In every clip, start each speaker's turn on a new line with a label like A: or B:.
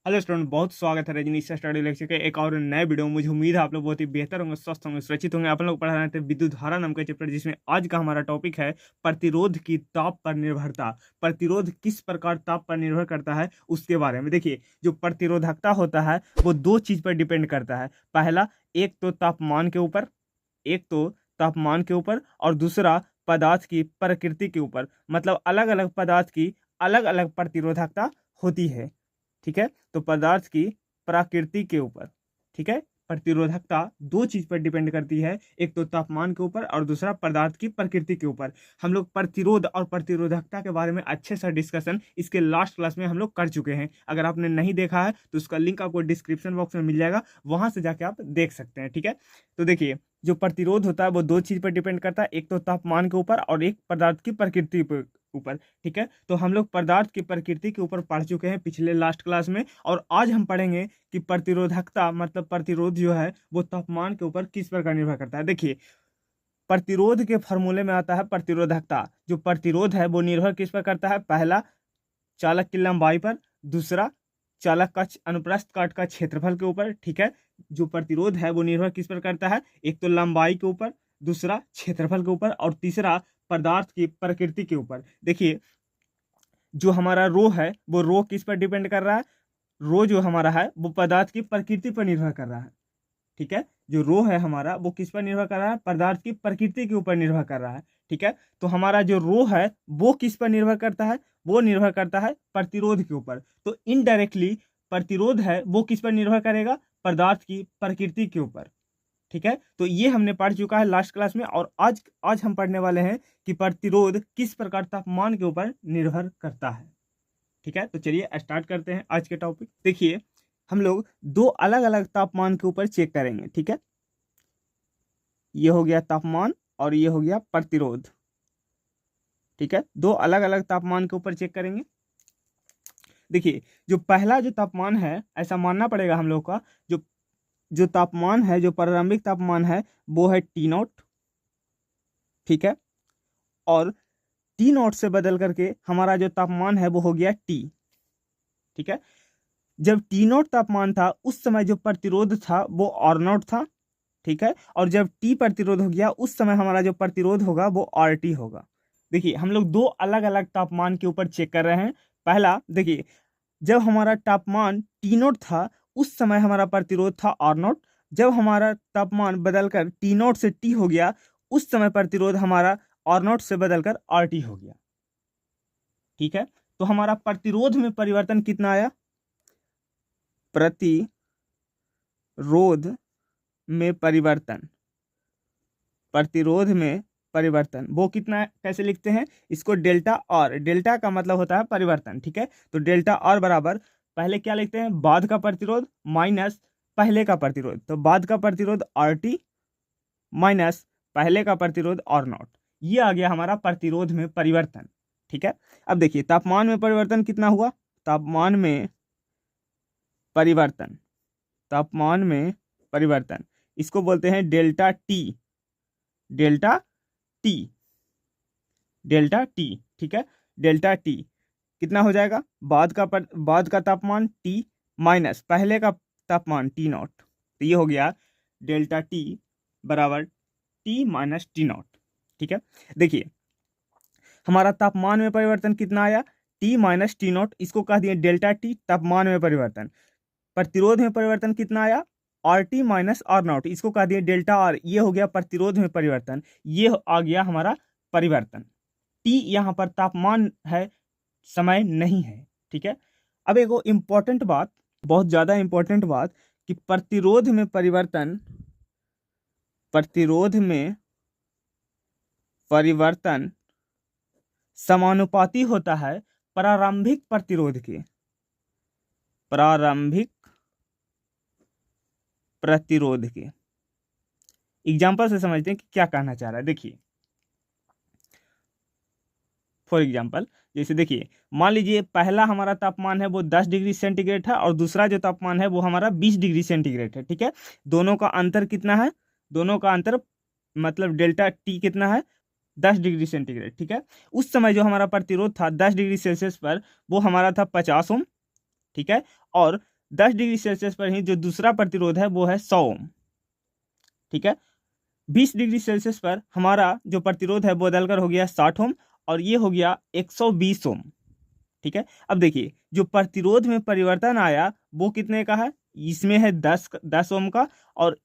A: Hello student, बहुत स्वागत है रजनीश स्टडी लेक्चर के एक और नए वीडियो में। मुझे उम्मीद है आप लोग बहुत ही बेहतर होंगे, स्वस्थ होंगे, सुरक्षित होंगे। आप लोग पढ़ा रहे थे विद्युत धारा नाम का चैप्टर, जिसमें आज का हमारा टॉपिक है प्रतिरोध की ताप पर निर्भरता। प्रतिरोध किस प्रकार ताप पर निर्भर करता है उसके बारे में देखिए। जो प्रतिरोधकता होता है वो दो चीज पर डिपेंड करता है। पहला, एक तो तापमान के ऊपर, और दूसरा पदार्थ की प्रकृति के ऊपर। मतलब अलग अलग पदार्थ की अलग अलग प्रतिरोधकता होती है। ठीक है, तो पदार्थ की प्रकृति के ऊपर, ठीक है, प्रतिरोधकता दो चीज पर डिपेंड करती है। एक तो तापमान के ऊपर और दूसरा पदार्थ की प्रकृति के ऊपर। हम लोग प्रतिरोध और प्रतिरोधकता के बारे में अच्छे से डिस्कशन इसके लास्ट क्लास में हम लोग कर चुके हैं। अगर आपने नहीं देखा है तो उसका लिंक आपको डिस्क्रिप्शन बॉक्स में मिल जाएगा, वहां से जाके आप देख सकते हैं। ठीक है, तो देखिए, जो प्रतिरोध होता है वो दो चीज पर डिपेंड करता है, एक तो तापमान के ऊपर और एक पदार्थ की प्रकृति पर ऊपर। ठीक है, तो हम लोग पदार्थ की प्रकृति के ऊपर पढ़ चुके हैं पिछले लास्ट क्लास में, और आज हम पढ़ेंगे कि प्रतिरोधकता मतलब प्रतिरोध जो है वो तापमान के ऊपर किस प्रकार निर्भर करता है। देखिए, प्रतिरोध के फॉर्मूले में आता है प्रतिरोधकता। जो प्रतिरोध है वो निर्भर किस पर करता है? पहला, चालक की लंबाई पर, दूसरा चालक का अनुप्रस्थ काट का क्षेत्रफल के ऊपर। ठीक है, जो प्रतिरोध है वो निर्भर किस पर करता है? एक तो लंबाई के ऊपर, दूसरा क्षेत्रफल के ऊपर, और तीसरा पदार्थ की प्रकृति के ऊपर। देखिए, जो हमारा रो है वो रो किस पर डिपेंड कर रहा है? रो जो हमारा है वो पदार्थ की प्रकृति पर निर्भर कर रहा है। ठीक है, जो रो है हमारा वो किस पर निर्भर कर रहा है? पदार्थ की प्रकृति के ऊपर निर्भर कर रहा है। ठीक है, तो हमारा जो रो है वो किस पर निर्भर करता है? वो निर्भर करता है प्रतिरोध के ऊपर। तो इनडायरेक्टली प्रतिरोध है वो किस पर निर्भर करेगा? पदार्थ की प्रकृति के ऊपर। ठीक है, तो ये हमने पढ़ चुका है लास्ट क्लास में, और आज आज हम पढ़ने वाले हैं कि प्रतिरोध किस प्रकार तापमान के ऊपर निर्भर करता है। ठीक है, तो चलिए स्टार्ट करते हैं आज के टॉपिक। देखिए, हम लोग दो अलग अलग तापमान के ऊपर चेक करेंगे। ठीक है, ये हो गया तापमान और ये हो गया प्रतिरोध। ठीक है, दो अलग अलग तापमान के ऊपर चेक करेंगे। देखिए, जो पहला जो तापमान है, ऐसा मानना पड़ेगा हम लोग का, जो जो तापमान है, जो प्रारंभिक तापमान है वो है टी नॉट। ठीक है, और टी नॉट से बदल करके हमारा जो तापमान है वो हो गया टी। ठीक है, जब टी नॉट तापमान था उस समय जो प्रतिरोध था वो आर नॉट था। ठीक है, और जब टी प्रतिरोध हो गया उस समय हमारा जो प्रतिरोध होगा वो आर टी होगा। देखिए, हम लोग दो अलग अलग तापमान के ऊपर चेक कर रहे हैं। पहला देखिए, जब हमारा तापमान टी नॉट था उस समय हमारा प्रतिरोध था आर नॉट। जब हमारा तापमान बदलकर टी नॉट से टी हो गया उस समय प्रतिरोध हमारा आर नॉट से बदलकर आर टी हो गया। ठीक है, तो हमारा प्रतिरोध में परिवर्तन कितना आया? प्रतिरोध में परिवर्तन, प्रतिरोध में परिवर्तन वो कितना है? कैसे लिखते हैं इसको? Delta R. डेल्टा का मतलब होता है परिवर्तन। ठीक है, तो डेल्टा आर बराबर, पहले क्या लिखते हैं? बाद का प्रतिरोध माइनस पहले का प्रतिरोध। तो बाद का प्रतिरोध आर टी माइनस पहले का प्रतिरोध आर नॉट। ये आ गया हमारा प्रतिरोध में परिवर्तन। ठीक है, अब देखिए तापमान में परिवर्तन कितना हुआ? तापमान में परिवर्तन, तापमान में परिवर्तन इसको बोलते हैं delta T. Delta T, delta T. ठीक है, डेल्टा टी कितना हो जाएगा? बाद का तापमान टी माइनस पहले का तापमान टी नॉट। तो ये हो गया डेल्टा टी बराबर टी माइनस टी नॉट। ठीक है, देखिए हमारा तापमान में परिवर्तन कितना आया? टी माइनस टी नॉट, इसको कह दिए डेल्टा टी तापमान में परिवर्तन। प्रतिरोध में परिवर्तन कितना आया? R T minus R naught, इसको कह दिए डेल्टा आर। ये हो गया प्रतिरोध में परिवर्तन, ये आ गया हमारा परिवर्तन। टी यहाँ पर तापमान है, समय नहीं है। ठीक है, अब एक इंपॉर्टेंट बात, बहुत ज्यादा इंपॉर्टेंट बात, कि प्रतिरोध में परिवर्तन, प्रतिरोध में परिवर्तन समानुपाती होता है प्रारंभिक प्रतिरोध के, प्रारंभिक प्रतिरोध के। एग्जाम्पल से समझते हैं कि क्या कहना चाह रहा है। देखिए, फॉर एग्जाम्पल जैसे देखिए, मान लीजिए पहला हमारा तापमान है वो 10 डिग्री सेंटीग्रेड है और दूसरा जो तापमान है वो हमारा 20 डिग्री सेंटीग्रेड है। ठीक है, दोनों का अंतर कितना है? दोनों का अंतर मतलब डेल्टा टी कितना है? 10 डिग्री सेंटीग्रेड। ठीक है, उस समय जो हमारा प्रतिरोध था 10 डिग्री सेल्सियस पर वो हमारा था 50 ओम। ठीक है, और 10 डिग्री सेल्सियस पर ही जो दूसरा प्रतिरोध है वो है 100 ओम। ठीक है, 20 डिग्री सेल्सियस पर हमारा जो प्रतिरोध है वो बदलकर हो गया 60 ओम और ये हो गया 120 ओम। ठीक है, अब देखिए जो प्रतिरोध में परिवर्तन आया वो कितने का है, इसमें है 10 ओम का, और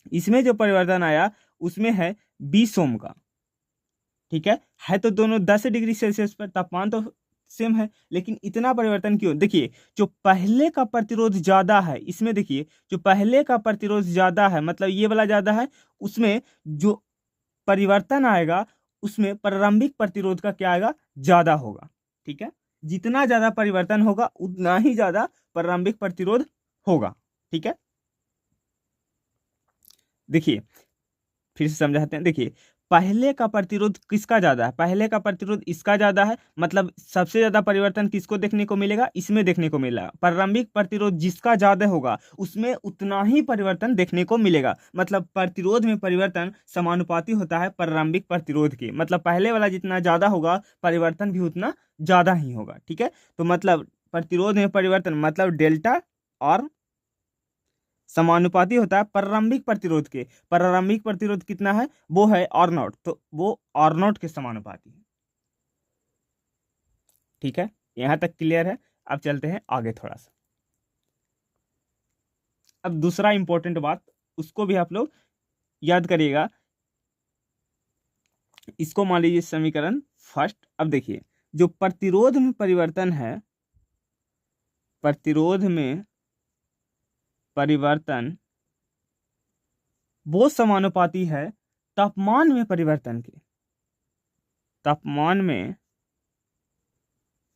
A: इसमें जो परिवर्तन आया उसमें है 20 ओम का। ठीक है तो दोनों 10 डिग्री सेल्सियस पर, तापमान तो सेम है, लेकिन इतना परिवर्तन क्यों? देखिए जो पहले का प्रतिरोध ज्यादा है, इसमें देखिए जो पहले का प्रतिरोध ज्यादा है मतलब ये वाला ज्यादा है, उसमें जो परिवर्तन आएगा उसमें प्रारंभिक प्रतिरोध का क्या आएगा, ज्यादा होगा। ठीक है, जितना ज्यादा परिवर्तन होगा उतना ही ज्यादा प्रारंभिक प्रतिरोध होगा। ठीक है, देखिए फिर से समझाते हैं। देखिए पहले का प्रतिरोध किसका ज्यादा है, पहले का प्रतिरोध इसका ज्यादा है, मतलब सबसे ज्यादा परिवर्तन किसको देखने को मिलेगा, इसमें देखने को मिलेगा। प्रारंभिक प्रतिरोध जिसका ज्यादा होगा उसमें उतना ही परिवर्तन देखने को मिलेगा, मतलब प्रतिरोध में परिवर्तन समानुपाती होता है प्रारंभिक प्रतिरोध के, मतलब पहले वाला जितना ज्यादा होगा परिवर्तन भी उतना ज्यादा ही होगा। ठीक है, तो मतलब प्रतिरोध में परिवर्तन मतलब डेल्टा और समानुपाती होता है प्रारंभिक प्रतिरोध के। प्रारंभिक प्रतिरोध कितना है, वो है आर नॉट, तो वो आर नॉट के समानुपाती है। ठीक है, यहां तक क्लियर है। अब चलते हैं आगे थोड़ा सा। अब दूसरा इंपॉर्टेंट बात, उसको भी आप लोग याद करिएगा। इसको मान लीजिए समीकरण फर्स्ट। अब देखिए जो प्रतिरोध में परिवर्तन है, प्रतिरोध में परिवर्तन वो समानुपाती है तापमान में परिवर्तन के, तापमान में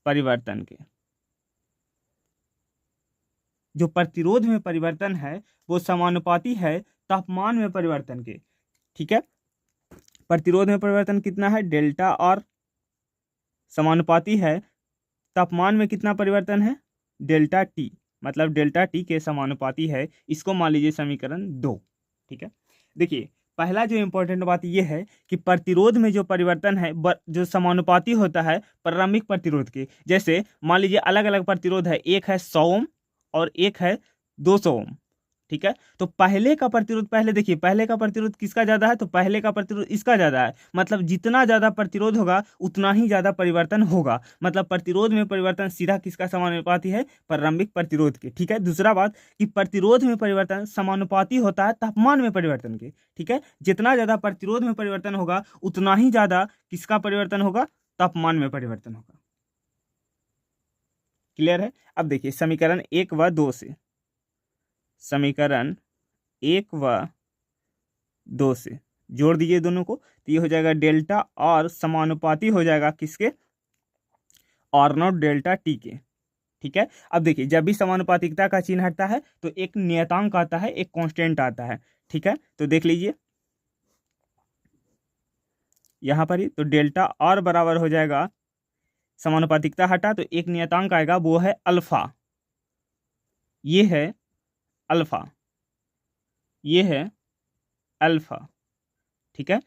A: परिवर्तन के। जो प्रतिरोध में परिवर्तन है वो समानुपाती है तापमान में परिवर्तन के। ठीक है, प्रतिरोध में परिवर्तन कितना है, डेल्टा आर, समानुपाती है तापमान में कितना परिवर्तन है, डेल्टा टी, मतलब डेल्टा टी के समानुपाती है। इसको मान लीजिए समीकरण 2। ठीक है, देखिए पहला जो इंपॉर्टेंट बात यह है कि प्रतिरोध में जो परिवर्तन है जो समानुपाती होता है प्रारंभिक प्रतिरोध के। जैसे मान लीजिए अलग अलग प्रतिरोध है, एक है 100 ओम और एक है 200 ओम। ठीक है, तो पहले का प्रतिरोध, पहले देखिए पहले का प्रतिरोध किसका ज्यादा है, तो पहले का प्रतिरोध इसका ज्यादा है, मतलब जितना ज्यादा प्रतिरोध होगा उतना ही ज्यादा परिवर्तन होगा, मतलब प्रतिरोध में परिवर्तन सीधा किसका समानुपाती है, प्रारंभिक प्रतिरोध के। ठीक है, दूसरा बात कि प्रतिरोध में परिवर्तन समानुपाती होता है तापमान में परिवर्तन के। ठीक है, जितना ज्यादा प्रतिरोध में परिवर्तन होगा उतना ही ज्यादा किसका परिवर्तन होगा, तापमान में परिवर्तन होगा। क्लियर है? अब देखिए समीकरण 1 व 2 से, समीकरण 1 व 2 से जोड़ दीजिए दोनों को, तो ये हो जाएगा डेल्टा और समानुपाती हो जाएगा किसके, आर नॉट डेल्टा टी के। ठीक है, अब देखिए जब भी समानुपातिकता का चिन्ह हटता है तो एक नियतांक आता है, एक कांस्टेंट आता है। ठीक है, तो देख लीजिए यहां पर ही, तो डेल्टा आर बराबर हो जाएगा, समानुपातिकता हटा तो एक नियतांक आएगा वो है अल्फा, ये है अल्फा, ये है अल्फा। ठीक है,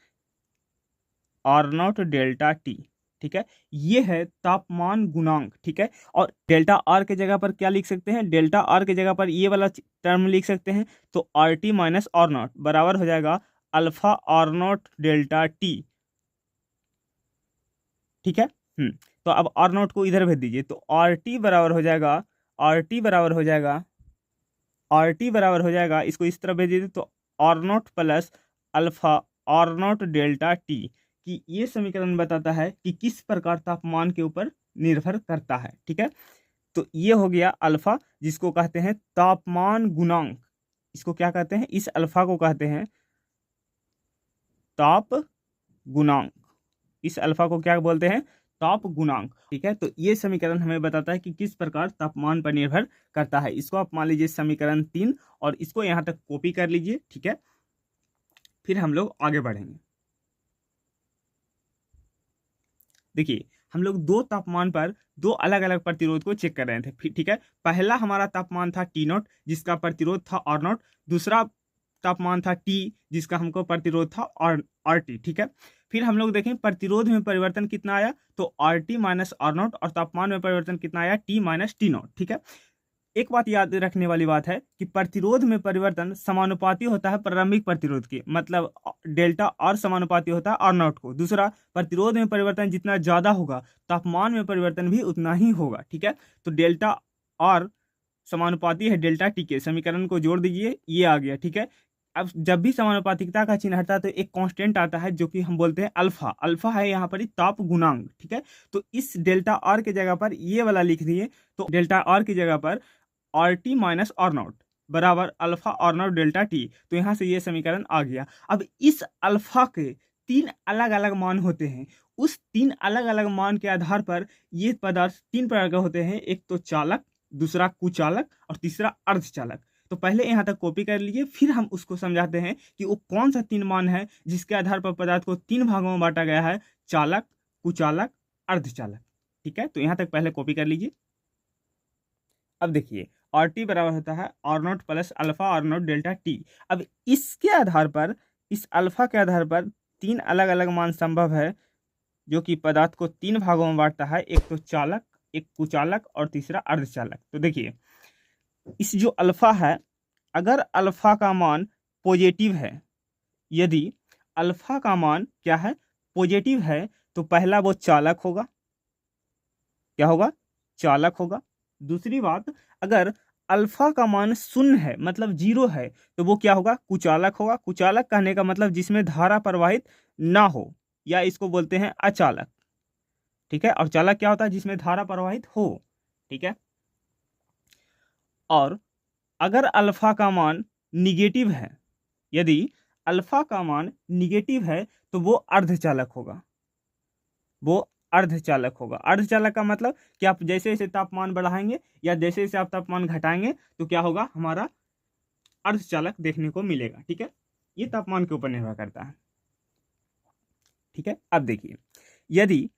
A: आर नॉट डेल्टा टी। ठीक है, ये है तापमान गुणांक। ठीक है, और डेल्टा आर के जगह पर क्या लिख सकते हैं, डेल्टा आर के जगह पर ये वाला टर्म लिख सकते हैं, तो R T minus R naught बराबर हो जाएगा alpha R naught delta T. ठीक है, तो अब आर नॉट को इधर भेज दीजिए, तो आर टी बराबर हो जाएगा, आर टी बराबर हो जाएगा, आर टी बराबर हो जाएगा, इसको इस तरह भेज दीजिए, तो R naught plus alpha R naught delta T. कि ये समीकरण बताता है कि किस प्रकार तापमान के ऊपर निर्भर करता है। ठीक है, तो ये हो गया अल्फा, जिसको कहते हैं तापमान गुणांक। इसको क्या कहते हैं, इस अल्फा को कहते हैं ताप गुणांक। इस अल्फा को क्या बोलते हैं, ताप गुणांक। ठीक है, तो ये समीकरण हमें बताता है कि किस प्रकार तापमान पर निर्भर करता है। इसको आप मान लीजिए समीकरण 3 और इसको यहां तक कॉपी कर लीजिए। ठीक है, फिर हम लोग आगे बढ़ेंगे। देखिए हम लोग दो तापमान पर दो अलग अलग प्रतिरोध को चेक कर रहे थे। ठीक है, पहला हमारा तापमान था टी नॉट जिसका प्रतिरोध था आर नॉट, दूसरा तापमान था टी जिसका हमको प्रतिरोध था आर टी। ठीक है, फिर हम लोग देखें प्रतिरोध में परिवर्तन कितना आया, तो R T minus R naught, और तापमान में परिवर्तन कितना आया, टी माइनस टी नॉट। ठीक है, एक बात याद रखने वाली बात है कि प्रतिरोध में परिवर्तन समानुपाती होता है प्रारंभिक प्रतिरोध के, मतलब डेल्टा आर समानुपाती होता है आर नॉट को। दूसरा, प्रतिरोध में परिवर्तन जितना ज्यादा होगा तापमान में परिवर्तन भी उतना ही होगा। ठीक है, तो डेल्टा आर समानुपाती है डेल्टा टी के। समीकरण को जोड़ दीजिए, ये आ गया। ठीक है, अब जब भी समानुपातिकता का चिन्ह हटता है तो एक कांस्टेंट आता है जो कि हम बोलते हैं अल्फा। अल्फा है यहाँ पर ताप गुणांक। ठीक है, तो इस डेल्टा आर के जगह पर ये वाला लिख दिए, तो डेल्टा आर की जगह पर R T minus R naught बराबर alpha R naught delta T. तो यहाँ से ये समीकरण आ गया। अब इस अल्फा के तीन अलग अलग मान होते हैं। उस तीन अलग अलग मान के आधार पर ये पदार्थ तीन प्रकार के होते हैं, एक तो चालक, दूसरा कुचालक और तीसरा अर्धचालक। तो पहले यहाँ तक कॉपी कर लीजिए, फिर हम उसको समझाते हैं कि वो कौन सा तीन मान है जिसके आधार पर पदार्थ को तीन भागों में बांटा गया है, चालक, कुचालक, अर्धचालक। ठीक है, तो यहाँ तक पहले कॉपी कर लीजिए। अब देखिए, आर टी बराबर होता है R naught plus alpha R naught delta T. अब इसके आधार पर, इस अल्फा के आधार पर तीन अलग अलग मान संभव है जो कि पदार्थ को तीन भागों में बांटता है, एक तो चालक, एक कुचालक और तीसरा अर्धचालक। तो देखिए, इस जो अल्फा है, अगर अल्फा का मान पॉजिटिव है, यदि अल्फा का मान क्या है, पॉजिटिव है, तो पहला वो चालक होगा। क्या होगा? चालक होगा। दूसरी बात, अगर अल्फा का मान शून्य है मतलब जीरो है, तो वो क्या होगा? कुचालक होगा। कुचालक कहने का मतलब जिसमें धारा प्रवाहित ना हो, या इसको बोलते हैं अचालक। ठीक है, और चालक क्या होता है? जिसमें धारा प्रवाहित हो। ठीक है, और अगर अल्फा का मान निगेटिव है, यदि अल्फा का मान निगेटिव है, तो वो अर्धचालक होगा। वो अर्धचालक होगा। अर्धचालक का मतलब कि आप जैसे जैसे तापमान बढ़ाएंगे या जैसे जैसे आप तापमान घटाएंगे तो क्या होगा? हमारा अर्धचालक देखने को मिलेगा। ठीक है, ये तापमान के ऊपर निर्भर करता है। ठीक है, अब देखिए, यदि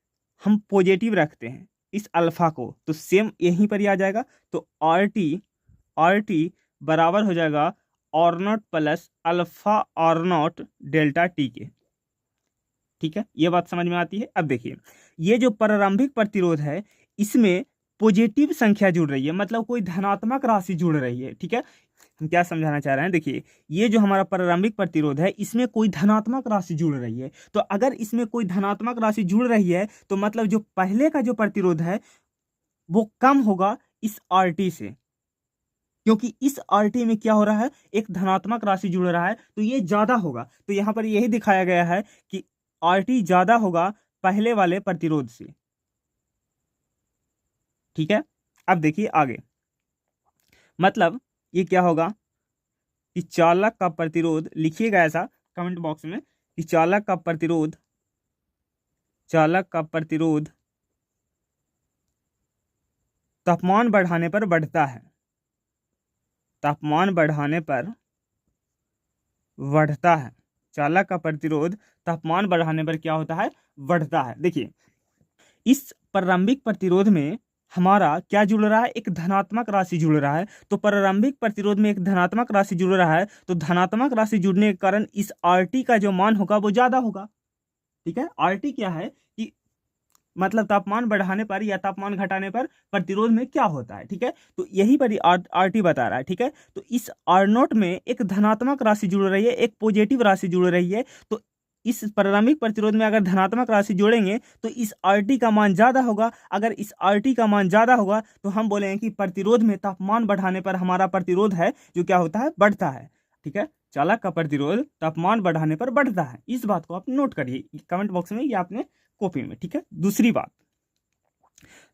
A: हम पॉजिटिव रखते हैं इस अल्फा को, तो सेम यहीं पर ही आ जाएगा। तो आर टी बराबर हो जाएगा R naught plus alpha R naught delta T के। ठीक है, ये बात समझ में आती है। अब देखिए, ये जो प्रारंभिक प्रतिरोध है, इसमें पॉजिटिव संख्या जुड़ रही है, मतलब कोई धनात्मक राशि जुड़ रही है। ठीक है, हम क्या समझाना चाह रहे हैं? देखिए, ये जो हमारा प्रारंभिक प्रतिरोध है, इसमें कोई धनात्मक राशि जुड़ रही है। तो अगर इसमें कोई धनात्मक राशि जुड़ रही है, तो मतलब जो पहले का जो प्रतिरोध है वो कम होगा इस आर टी से, क्योंकि इस आर टी में क्या हो रहा है? एक धनात्मक राशि जुड़ रहा है, तो ये ज्यादा होगा। तो यहाँ पर यही दिखाया गया है कि आर टी ज्यादा होगा पहले वाले प्रतिरोध से। ठीक है, अब देखिए आगे, मतलब ये क्या होगा कि चालक का प्रतिरोध, लिखिएगा ऐसा कमेंट बॉक्स में कि चालक का प्रतिरोध तापमान बढ़ाने पर बढ़ता है। तापमान बढ़ाने पर बढ़ता है। चालक का प्रतिरोध तापमान बढ़ाने पर क्या होता है? बढ़ता है। देखिए, इस प्रारंभिक प्रतिरोध में हमारा क्या जुड़ रहा है? एक धनात्मक राशि जुड़ रहा है। तो प्रारंभिक प्रतिरोध में एक धनात्मक राशि जुड़ रहा है, तो धनात्मक राशि जुड़ने के कारण इस आर टी का जो मान होगा वो ज्यादा होगा। ठीक है, आर टी क्या है कि मतलब तापमान बढ़ाने पर या तापमान घटाने पर प्रतिरोध में क्या होता है। ठीक है, तो यही पर आर टी बता रहा है। ठीक है, तो इस आर नोट में एक धनात्मक राशि जुड़ रही है, एक पॉजिटिव राशि जुड़ रही है। तो इस प्रारंभिक प्रतिरोध में अगर धनात्मक राशि जोड़ेंगे तो इस आर टी का मान ज्यादा होगा। अगर इस आर टी का मान ज्यादा होगा तो हम बोलेंगे कि प्रतिरोध में तापमान बढ़ाने पर हमारा प्रतिरोध है जो क्या होता है? बढ़ता है। ठीक है, चालक का प्रतिरोध तापमान बढ़ाने पर बढ़ता है। इस बात को आप नोट करिए कमेंट बॉक्स में या आपने कॉपी में। ठीक है,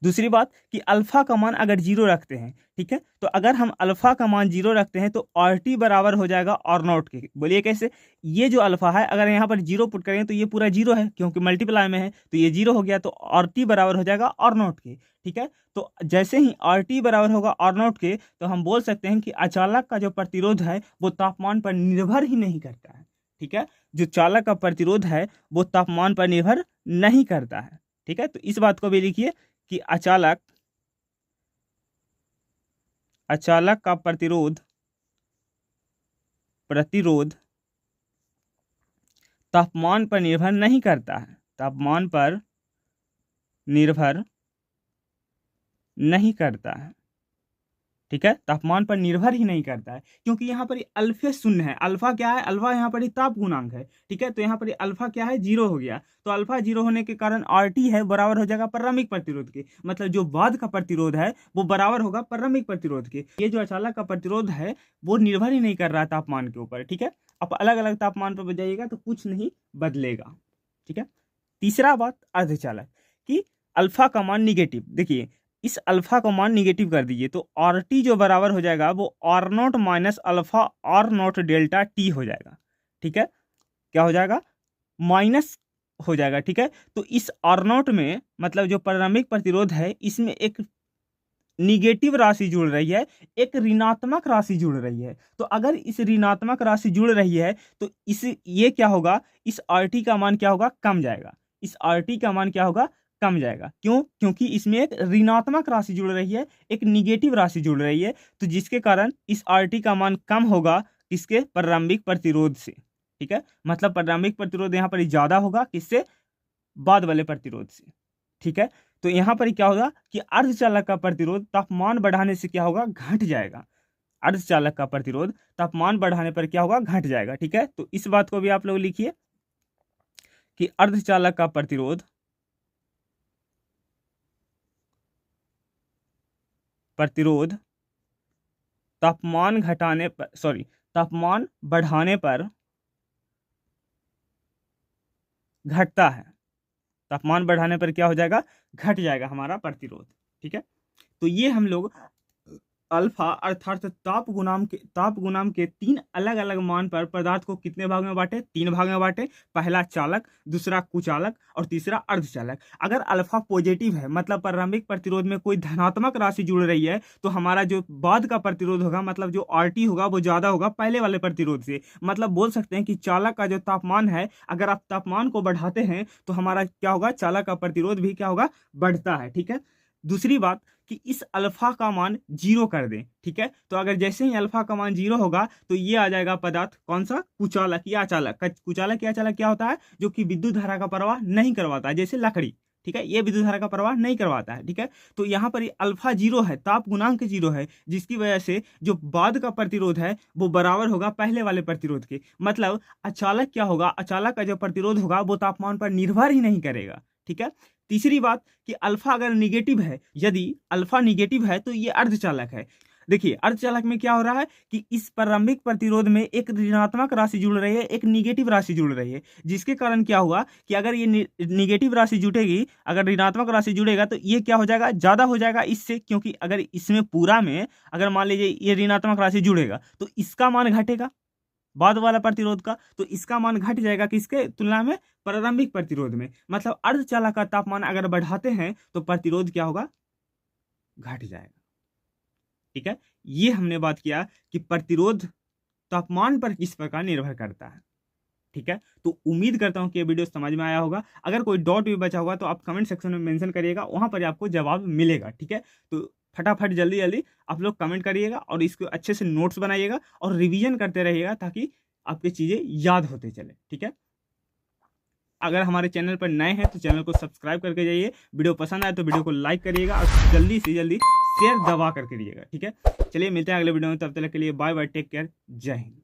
A: दूसरी बात कि अल्फा का मान अगर जीरो रखते हैं, ठीक है, तो अगर हम अल्फा का मान जीरो रखते हैं तो आर टी बराबर हो जाएगा आर नॉट के। बोलिए कैसे? ये जो अल्फा है अगर यहाँ पर जीरो पुट करेंगे तो ये पूरा जीरो है, क्योंकि मल्टीप्लाई में है, तो ये जीरो हो गया, तो आर टी बराबर हो जाएगा आर नॉट के। ठीक है, तो जैसे ही आर टी बराबर होगा आर नॉट के, तो हम बोल सकते हैं कि अचालक का जो प्रतिरोध है वो तापमान पर निर्भर ही नहीं करता है। ठीक है, जो चालक का प्रतिरोध है वो तापमान पर निर्भर नहीं करता है। ठीक है, तो इस बात को भी लिखिए कि अचालक का प्रतिरोध तापमान पर निर्भर नहीं करता है। तापमान पर निर्भर नहीं करता है। ठीक है, तापमान पर निर्भर ही नहीं करता है, क्योंकि यहाँ पर अल्फा शून्य है। अल्फा क्या है? अल्फा यहाँ पर ताप गुणांक है। ठीक है, तो यहाँ पर अल्फा क्या है? 0 हो गया। तो अल्फा 0 होने के कारण RT है बराबर हो जाएगा प्रारंभिक प्रतिरोध के, मतलब जो बाद का प्रतिरोध है वो बराबर होगा प्रारंभिक प्रतिरोध के। ये जो अचालक का प्रतिरोध है वो निर्भर ही नहीं कर रहा है तापमान के ऊपर। ठीक है, आप अलग अलग तापमान पर बजाइएगा तो कुछ नहीं बदलेगा। ठीक है, तीसरा बात अर्धचालक कि अल्फा का मान निगेटिव। देखिए, इस अल्फा का मान निगेटिव कर दीजिए तो RT जो बराबर हो जाएगा वो R0 minus alpha R0 delta T हो जाएगा। ठीक है, क्या हो जाएगा? माइनस हो जाएगा। ठीक है, तो इस R0 में मतलब जो प्रारंभिक प्रतिरोध है इसमें एक निगेटिव राशि जुड़ रही है, एक ऋणात्मक राशि जुड़ रही है। तो अगर इस ऋणात्मक राशि जुड़ रही है तो ये क्या होगा? इस RT का मान क्या होगा? कम जाएगा। इस RT का मान क्या होगा? कम जाएगा। क्यों? क्योंकि इसमें एक ऋणात्मक राशि जुड़ रही है, एक निगेटिव राशि जुड़ रही है, तो जिसके कारण इस RT का मान कम होगा किसके? प्रारंभिक प्रतिरोध से। ठीक है, मतलब प्रारंभिक प्रतिरोध यहाँ पर ज्यादा होगा किससे? बाद वाले प्रतिरोध से। ठीक है, तो यहाँ पर क्या होगा कि अर्धचालक का प्रतिरोध तापमान बढ़ाने से क्या होगा? घट जाएगा। अर्धचालक का प्रतिरोध तापमान बढ़ाने पर क्या होगा? घट जाएगा। ठीक है, तो इस बात को भी आप लोग लिखिए कि अर्धचालक का प्रतिरोध तापमान घटाने पर तापमान बढ़ाने पर घटता है। तापमान बढ़ाने पर क्या हो जाएगा? घट जाएगा हमारा प्रतिरोध। ठीक है, तो ये हम लोग अल्फा अर्थात ताप गुणांक के 3 अलग अलग मान पर पदार्थ को कितने भाग में बांटे? 3 भाग में बांटे। पहला चालक, दूसरा कुचालक और तीसरा अर्धचालक। अगर अल्फा पॉजिटिव है मतलब प्रारंभिक प्रतिरोध में कोई धनात्मक राशि जुड़ रही है तो हमारा जो बाद का प्रतिरोध होगा मतलब जो RT होगा वो ज्यादा होगा पहले वाले प्रतिरोध से। मतलब बोल सकते हैं कि चालक का जो तापमान है, अगर आप तापमान को बढ़ाते हैं तो हमारा क्या होगा? चालक का प्रतिरोध भी क्या होगा? बढ़ता है। ठीक है, दूसरी बात कि इस अल्फा का मान 0 कर दें। ठीक है, तो अगर जैसे ही अल्फा का मान 0 होगा तो ये आ जाएगा पदार्थ कौन सा? कुचालक या अचालक। कुचालक या अचालक क्या होता है? जो कि विद्युत धारा का प्रवाह नहीं करवाता है, जैसे लकड़ी। ठीक है, ये विद्युत धारा का प्रवाह नहीं करवाता है। ठीक है, तो यहाँ पर अल्फा 0 है, ताप गुणांक 0 है, जिसकी वजह से जो बाद का प्रतिरोध है वो बराबर होगा पहले वाले प्रतिरोध के। मतलब अचालक क्या होगा? अचालक का जो प्रतिरोध होगा वो तापमान पर निर्भर ही नहीं करेगा। ठीक है, तीसरी बात कि अल्फा अगर निगेटिव है, यदि अल्फा निगेटिव है तो ये अर्धचालक है। देखिए, अर्धचालक में क्या हो रहा है कि इस प्रारंभिक प्रतिरोध में एक ऋणात्मक राशि जुड़ रही है, एक निगेटिव राशि जुड़ रही है, जिसके कारण क्या हुआ कि अगर ये निगेटिव राशि जुटेगी, अगर ऋणात्मक राशि जुड़ेगा तो ये क्या हो जाएगा? ज्यादा हो जाएगा इससे, क्योंकि अगर इसमें पूरा में अगर मान लीजिए ये ऋणात्मक राशि जुड़ेगा तो इसका मान घटेगा बाद वाला प्रतिरोध का, तो इसका मान घट जाएगा किसके तुलना में? प्रारंभिक प्रतिरोध में। मतलब अर्धचालक का तापमान अगर बढ़ाते हैं तो प्रतिरोध क्या होगा? घट जाएगा। ठीक है, ये हमने बात किया कि प्रतिरोध तापमान पर किस प्रकार निर्भर करता है। ठीक है, तो उम्मीद करता हूं कि ये वीडियो समझ में आया होगा। अगर कोई डाउट भी बचा होगा तो आप कमेंट सेक्शन में मेंशन करिएगा, वहां पर आपको जवाब मिलेगा। ठीक है, तो फटाफट जल्दी जल्दी आप लोग कमेंट करिएगा और इसको अच्छे से नोट्स बनाइएगा और रिवीजन करते रहिएगा ताकि आपकी चीज़ें याद होते चले। ठीक है, अगर हमारे चैनल पर नए हैं तो चैनल को सब्सक्राइब करके जाइए। वीडियो पसंद आए तो वीडियो को लाइक करिएगा और जल्दी से जल्दी शेयर दबा करके करिएगा। ठीक है, चलिए मिलते हैं अगले वीडियो में, तब तक के लिए बाय बाय, टेक केयर, जय हिंद।